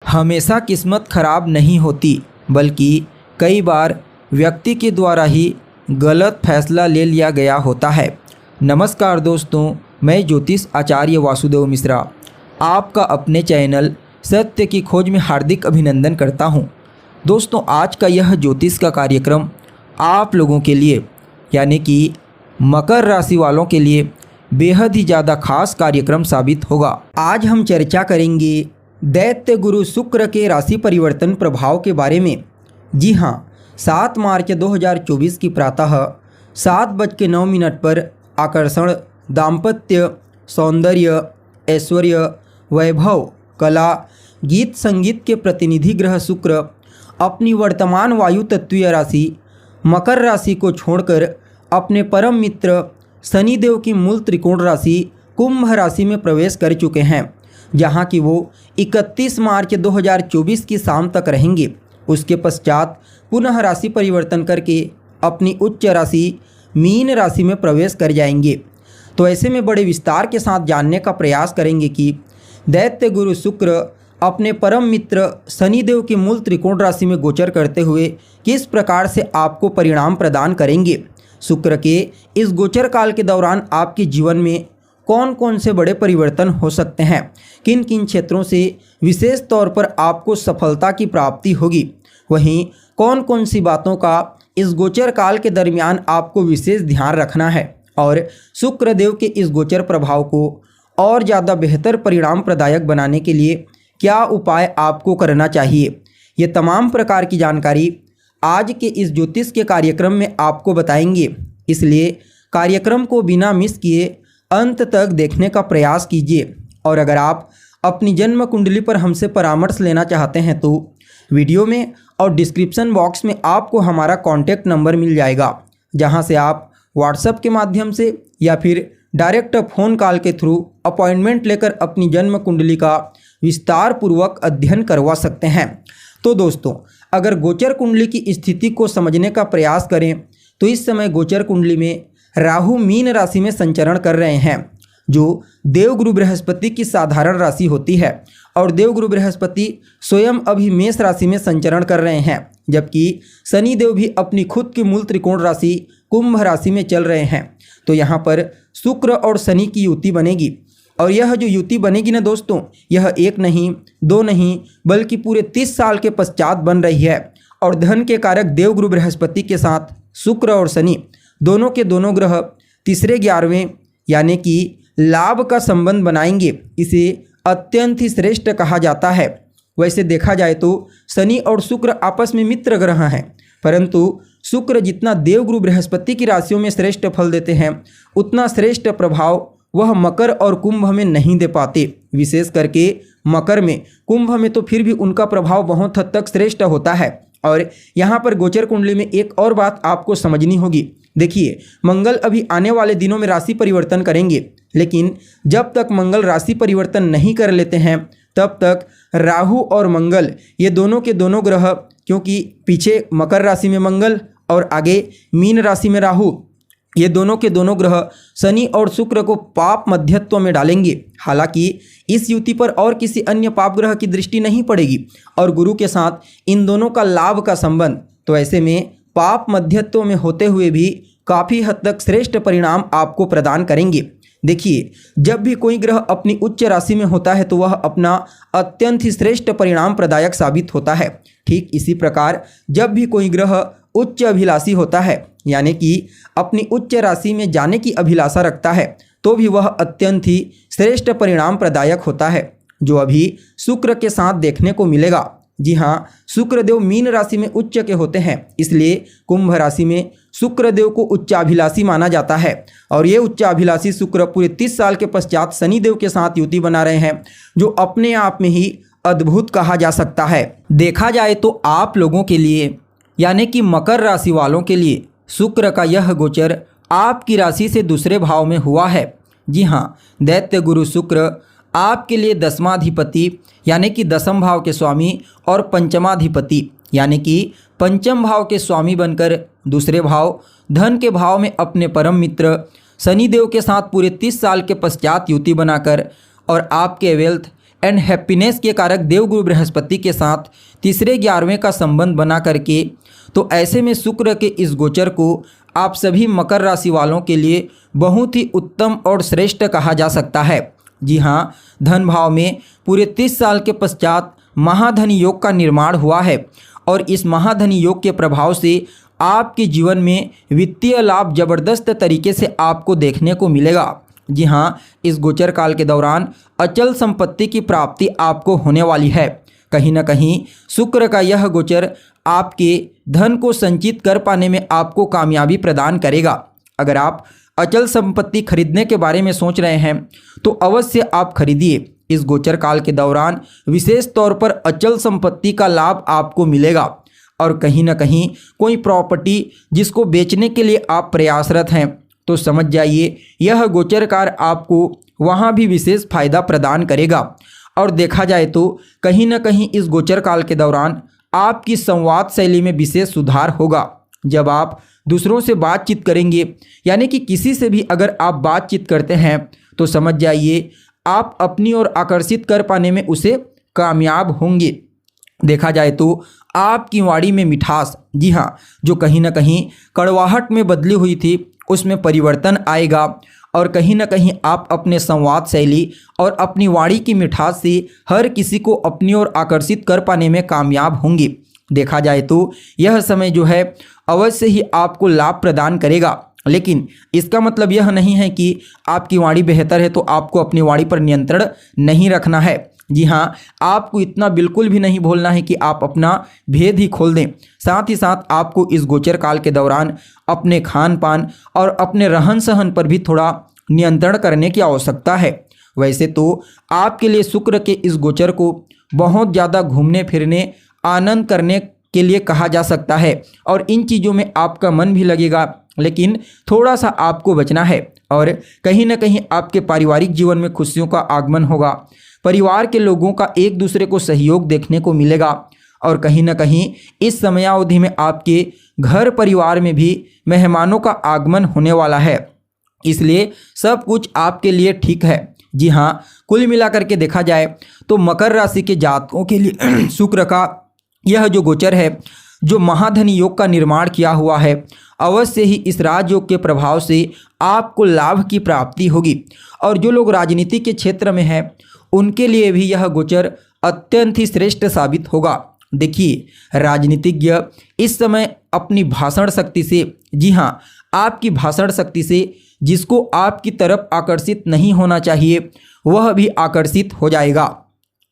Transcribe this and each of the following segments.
हमेशा किस्मत खराब नहीं होती, बल्कि कई बार व्यक्ति के द्वारा ही गलत फैसला ले लिया गया होता है। नमस्कार दोस्तों, मैं ज्योतिष आचार्य वासुदेव मिश्रा आपका अपने चैनल सत्य की खोज में हार्दिक अभिनंदन करता हूं। दोस्तों, आज का यह ज्योतिष का कार्यक्रम आप लोगों के लिए यानी कि मकर राशि वालों के लिए बेहद ही ज़्यादा खास कार्यक्रम साबित होगा। आज हम चर्चा करेंगे दैत्य गुरु शुक्र के राशि परिवर्तन प्रभाव के बारे में। जी हाँ, 7 मार्च 2024 की प्रातः 7:09 पर आकर्षण, दाम्पत्य, सौंदर्य, ऐश्वर्य, वैभव, कला, गीत संगीत के प्रतिनिधि ग्रह शुक्र अपनी वर्तमान वायु तत्वीय राशि मकर राशि को छोड़कर अपने परम मित्र शनिदेव की मूल त्रिकोण राशि कुंभ राशि में प्रवेश कर चुके हैं, जहां कि वो 31 मार्च 2024 की शाम तक रहेंगे। उसके पश्चात पुनः राशि परिवर्तन करके अपनी उच्च राशि मीन राशि में प्रवेश कर जाएंगे। तो ऐसे में बड़े विस्तार के साथ जानने का प्रयास करेंगे कि दैत्य गुरु शुक्र अपने परम मित्र शनिदेव की मूल त्रिकोण राशि में गोचर करते हुए किस प्रकार से आपको परिणाम प्रदान करेंगे। शुक्र के इस गोचर काल के दौरान आपके जीवन में कौन कौन से बड़े परिवर्तन हो सकते हैं, किन किन क्षेत्रों से विशेष तौर पर आपको सफलता की प्राप्ति होगी, वहीं कौन कौन सी बातों का इस गोचर काल के दरमियान आपको विशेष ध्यान रखना है और शुक्र देव के इस गोचर प्रभाव को और ज़्यादा बेहतर परिणाम प्रदायक बनाने के लिए क्या उपाय आपको करना चाहिए। ये तमाम प्रकार की जानकारी आज के इस ज्योतिष के कार्यक्रम में आपको बताएंगे, इसलिए कार्यक्रम को बिना मिस किए अंत तक देखने का प्रयास कीजिए। और अगर आप अपनी जन्म कुंडली पर हमसे परामर्श लेना चाहते हैं तो वीडियो में और डिस्क्रिप्शन बॉक्स में आपको हमारा कॉन्टैक्ट नंबर मिल जाएगा, जहां से आप व्हाट्सएप के माध्यम से या फिर डायरेक्ट फ़ोन कॉल के थ्रू अपॉइंटमेंट लेकर अपनी जन्म कुंडली का विस्तार पूर्वक अध्ययन करवा सकते हैं। तो दोस्तों, अगर गोचर कुंडली की स्थिति को समझने का प्रयास करें तो इस समय गोचर कुंडली में राहु मीन राशि में संचरण कर रहे हैं, जो देवगुरु बृहस्पति की साधारण राशि होती है, और देवगुरु बृहस्पति स्वयं अभी मेष राशि में संचरण कर रहे हैं, जबकि शनि देव भी अपनी खुद की मूल त्रिकोण राशि कुंभ राशि में चल रहे हैं। तो यहाँ पर शुक्र और शनि की युति बनेगी, और यह जो युति बनेगी ना दोस्तों, यह एक नहीं, दो नहीं, बल्कि पूरे 30 साल के पश्चात बन रही है। और धन के कारक देवगुरु बृहस्पति के साथ शुक्र और शनि दोनों के दोनों ग्रह तीसरे 11वें यानी कि लाभ का संबंध बनाएंगे। इसे अत्यंत ही श्रेष्ठ कहा जाता है। वैसे देखा जाए तो शनि और शुक्र आपस में मित्र ग्रह हैं, परंतु शुक्र जितना देवगुरु बृहस्पति की राशियों में श्रेष्ठ फल देते हैं, उतना श्रेष्ठ प्रभाव वह मकर और कुंभ में नहीं दे पाते। विशेष करके मकर में, कुंभ में तो फिर भी उनका प्रभाव बहुत हद तक श्रेष्ठ होता है। और यहाँ पर गोचर कुंडली में एक और बात आपको समझनी होगी। देखिए, मंगल अभी आने वाले दिनों में राशि परिवर्तन करेंगे, लेकिन जब तक मंगल राशि परिवर्तन नहीं कर लेते हैं तब तक राहु और मंगल ये दोनों के दोनों ग्रह, क्योंकि पीछे मकर राशि में मंगल और आगे मीन राशि में राहु, ये दोनों के दोनों ग्रह शनि और शुक्र को पाप मध्यत्व में डालेंगे। हालांकि इस युति पर और किसी अन्य पाप ग्रह की दृष्टि नहीं पड़ेगी, और गुरु के साथ इन दोनों का लाभ का संबंध, तो ऐसे में पाप मध्यत्व में होते हुए भी काफ़ी हद तक श्रेष्ठ परिणाम आपको प्रदान करेंगे। देखिए, जब भी कोई ग्रह अपनी उच्च राशि में होता है तो वह अपना अत्यंत ही श्रेष्ठ परिणाम प्रदायक साबित होता है। ठीक इसी प्रकार जब भी कोई ग्रह उच्च अभिलाषी होता है, यानी कि अपनी उच्च राशि में जाने की अभिलाषा रखता है, तो भी वह अत्यंत ही श्रेष्ठ परिणाम प्रदायक होता है, जो अभी शुक्र के साथ देखने को मिलेगा। जी हाँ, शुक्रदेव मीन राशि में उच्च के होते हैं, इसलिए कुंभ राशि में शुक्रदेव को उच्चाभिलाषी माना जाता है। और ये उच्चाभिलाषी शुक्र पूरे 30 साल के पश्चात शनिदेव के साथ युति बना रहे हैं, जो अपने आप में ही अद्भुत कहा जा सकता है। देखा जाए तो आप लोगों के लिए यानी कि मकर राशि वालों के लिए शुक्र का यह गोचर आपकी राशि से दूसरे भाव में हुआ है। जी हाँ, दैत्य गुरु शुक्र आपके लिए दसमाधिपति यानी कि दसम भाव के स्वामी और पंचमाधिपति यानी कि पंचम भाव के स्वामी बनकर दूसरे भाव धन के भाव में अपने परम मित्र शनिदेव के साथ पूरे 30 साल के पश्चात युति बनाकर और आपके वेल्थ एंड हैप्पीनेस के कारक देवगुरु बृहस्पति के साथ तीसरे 11वें का संबंध बना करके, तो ऐसे में शुक्र के इस गोचर को आप सभी मकर राशि वालों के लिए बहुत ही उत्तम और श्रेष्ठ कहा जा सकता है। जी हाँ, धन भाव में पूरे 30 साल के पश्चात महाधनी योग का निर्माण हुआ है और इस महाधनी योग के प्रभाव से आपके जीवन में वित्तीय लाभ जबरदस्त तरीके से आपको देखने को मिलेगा। जी हाँ, इस गोचर काल के दौरान अचल संपत्ति की प्राप्ति आपको होने वाली है। कहीं ना कहीं शुक्र का यह गोचर आपके धन को संचित कर पाने में आपको कामयाबी प्रदान करेगा। अगर आप अचल संपत्ति खरीदने के बारे में सोच रहे हैं तो अवश्य आप खरीदिए। इस गोचर काल के दौरान विशेष तौर पर अचल संपत्ति का लाभ आपको मिलेगा और कहीं ना कहीं कोई प्रॉपर्टी जिसको बेचने के लिए आप प्रयासरत हैं तो समझ जाइए यह गोचरकार आपको वहाँ भी विशेष फायदा प्रदान करेगा। और देखा जाए तो कहीं ना कहीं इस गोचर काल के दौरान आपकी संवाद शैली में विशेष सुधार होगा। जब आप दूसरों से बातचीत करेंगे, यानी कि किसी से भी अगर आप बातचीत करते हैं तो समझ जाइए आप अपनी ओर आकर्षित कर पाने में उसे कामयाब होंगे। देखा जाए तो आपकी वाणी में मिठास, जी हाँ, जो कहीं ना कहीं कड़वाहट में बदली हुई थी उसमें परिवर्तन आएगा और कहीं ना कहीं आप अपने संवाद शैली और अपनी वाणी की मिठास से हर किसी को अपनी ओर आकर्षित कर पाने में कामयाब होंगे। देखा जाए तो यह समय जो है अवश्य ही आपको लाभ प्रदान करेगा, लेकिन इसका मतलब यह नहीं है कि आपकी वाणी बेहतर है तो आपको अपनी वाणी पर नियंत्रण नहीं रखना है। जी हाँ, आपको इतना बिल्कुल भी नहीं बोलना है कि आप अपना भेद ही खोल दें। साथ ही साथ आपको इस गोचर काल के दौरान अपने खान पान और अपने रहन सहन पर भी थोड़ा नियंत्रण करने की आवश्यकता है। वैसे तो आपके लिए शुक्र के इस गोचर को बहुत ज़्यादा घूमने फिरने आनंद करने के लिए कहा जा सकता है और इन चीज़ों में आपका मन भी लगेगा, लेकिन थोड़ा सा आपको बचना है। और कहीं ना कहीं आपके पारिवारिक जीवन में खुशियों का आगमन होगा, परिवार के लोगों का एक दूसरे को सहयोग देखने को मिलेगा और कहीं ना कहीं इस समयावधि में आपके घर परिवार में भी मेहमानों का आगमन होने वाला है, इसलिए सब कुछ आपके लिए ठीक है। जी हाँ, कुल मिलाकर के देखा जाए तो मकर राशि के जातकों के लिए शुक्र का यह जो गोचर है, जो महाधनी योग का निर्माण किया हुआ है, अवश्य ही इस राजयोग के प्रभाव से आपको लाभ की प्राप्ति होगी। और जो लोग राजनीति के क्षेत्र में हैं उनके लिए भी यह गोचर अत्यंत ही श्रेष्ठ साबित होगा। देखिए, राजनीतिज्ञ इस समय अपनी भाषण शक्ति से, जी हाँ, आपकी भाषण शक्ति से जिसको आपकी तरफ आकर्षित नहीं होना चाहिए वह भी आकर्षित हो जाएगा।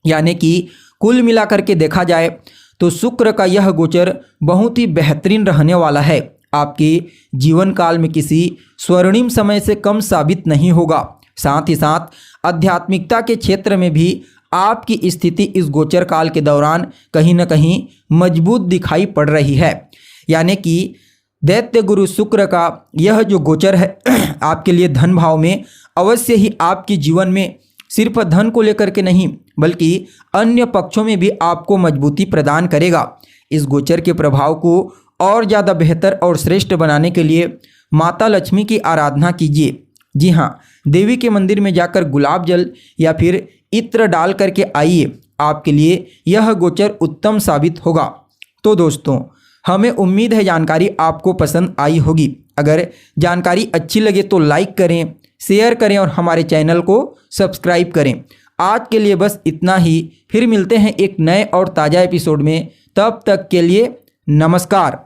यानी कि कुल मिलाकर के देखा जाए तो शुक्र का यह गोचर बहुत ही बेहतरीन रहने वाला है। आपके जीवन काल में किसी स्वर्णिम समय से कम साबित नहीं होगा। साथ ही साथ आध्यात्मिकता के क्षेत्र में भी आपकी स्थिति इस गोचर काल के दौरान कहीं ना कहीं मजबूत दिखाई पड़ रही है। यानी कि दैत्य गुरु शुक्र का यह जो गोचर है आपके लिए धन भाव में अवश्य ही आपके जीवन में सिर्फ धन को लेकर के नहीं बल्कि अन्य पक्षों में भी आपको मजबूती प्रदान करेगा। इस गोचर के प्रभाव को और ज़्यादा बेहतर और श्रेष्ठ बनाने के लिए माता लक्ष्मी की आराधना कीजिए। जी हाँ, देवी के मंदिर में जाकर गुलाब जल या फिर इत्र डाल करके आइए, आपके लिए यह गोचर उत्तम साबित होगा। तो दोस्तों, हमें उम्मीद है जानकारी आपको पसंद आई होगी। अगर जानकारी अच्छी लगे तो लाइक करें, शेयर करें और हमारे चैनल को सब्सक्राइब करें। आज के लिए बस इतना ही, फिर मिलते हैं एक नए और ताज़ा एपिसोड में। तब तक के लिए नमस्कार।